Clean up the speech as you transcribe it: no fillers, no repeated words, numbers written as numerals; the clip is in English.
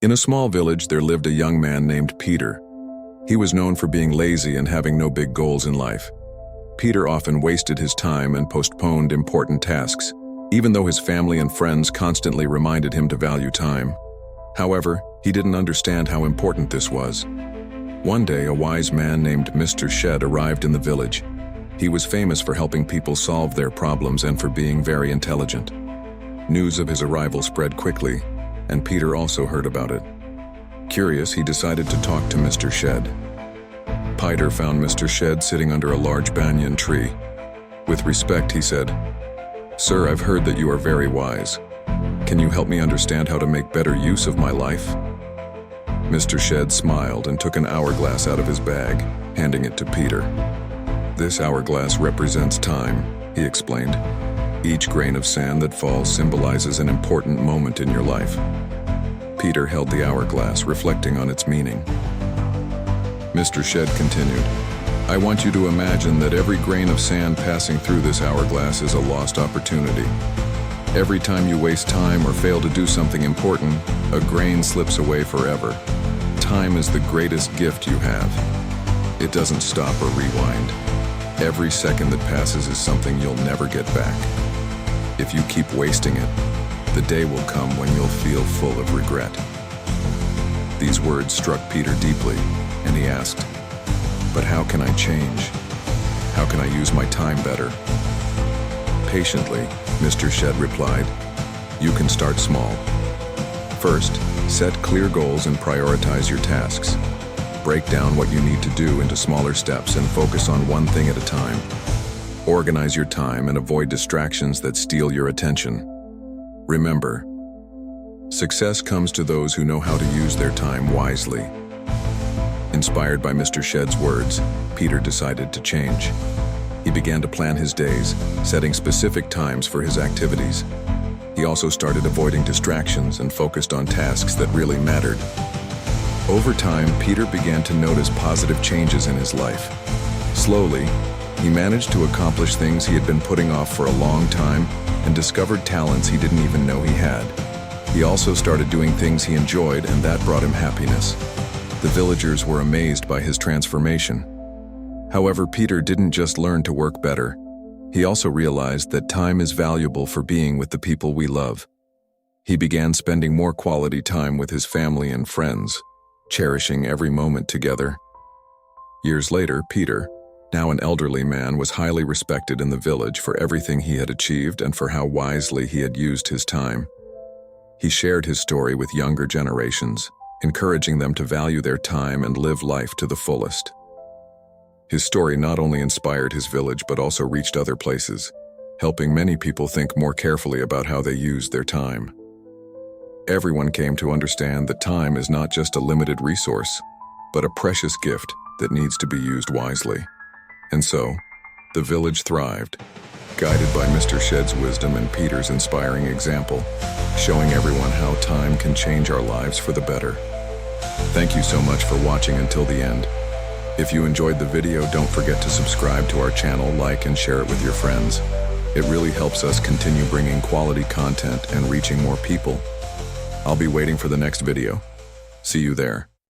In a small village, there lived a young man named Peter. He was known for being lazy and having no big goals in life. Peter often wasted his time and postponed important tasks, even though his family and friends constantly reminded him to value time. However, he didn't understand how important this was. One day, a wise man named Mr. Shed arrived in the village. He was famous for helping people solve their problems and for being very intelligent. News of his arrival spread quickly, and Peter also heard about it. Curious, he decided to talk to Mr. Shed. Peter found Mr. Shed sitting under a large banyan tree. With respect, he said, "Sir, I've heard that you are very wise. Can you help me understand how to make better use of my life?" Mr. Shed smiled and took an hourglass out of his bag, handing it to Peter. "This hourglass represents time," he explained. "Each grain of sand that falls symbolizes an important moment in your life." Peter held the hourglass, reflecting on its meaning. Mr. Shed continued, "I want you to imagine that every grain of sand passing through this hourglass is a lost opportunity. Every time you waste time or fail to do something important, a grain slips away forever. Time is the greatest gift you have. It doesn't stop or rewind. Every second that passes is something you'll never get back. If you keep wasting it, the day will come when you'll feel full of regret." These words struck Peter deeply, and he asked, "But how can I change? How can I use my time better?" Patiently, Mr. Shed replied, "You can start small. First, set clear goals and prioritize your tasks. Break down what you need to do into smaller steps and focus on one thing at a time. Organize your time and avoid distractions that steal your attention. Remember, success comes to those who know how to use their time wisely." Inspired by Mr. Shed's words, Peter decided to change. He began to plan his days, setting specific times for his activities. He also started avoiding distractions and focused on tasks that really mattered. Over time, Peter began to notice positive changes in his life. Slowly, he managed to accomplish things he had been putting off for a long time and discovered talents he didn't even know he had. He also started doing things he enjoyed, and that brought him happiness. The villagers were amazed by his transformation. However, Peter didn't just learn to work better. He also realized that time is valuable for being with the people we love. He began spending more quality time with his family and friends, cherishing every moment together. Years later, Peter, now an elderly man, was highly respected in the village for everything he had achieved and for how wisely he had used his time. He shared his story with younger generations, encouraging them to value their time and live life to the fullest. His story not only inspired his village but also reached other places, helping many people think more carefully about how they use their time. Everyone came to understand that time is not just a limited resource, but a precious gift that needs to be used wisely. And so, the village thrived, guided by Mr. Shed's wisdom and Peter's inspiring example, showing everyone how time can change our lives for the better. Thank you so much for watching until the end. If you enjoyed the video, don't forget to subscribe to our channel, like, and share it with your friends. It really helps us continue bringing quality content and reaching more people. I'll be waiting for the next video. See you there.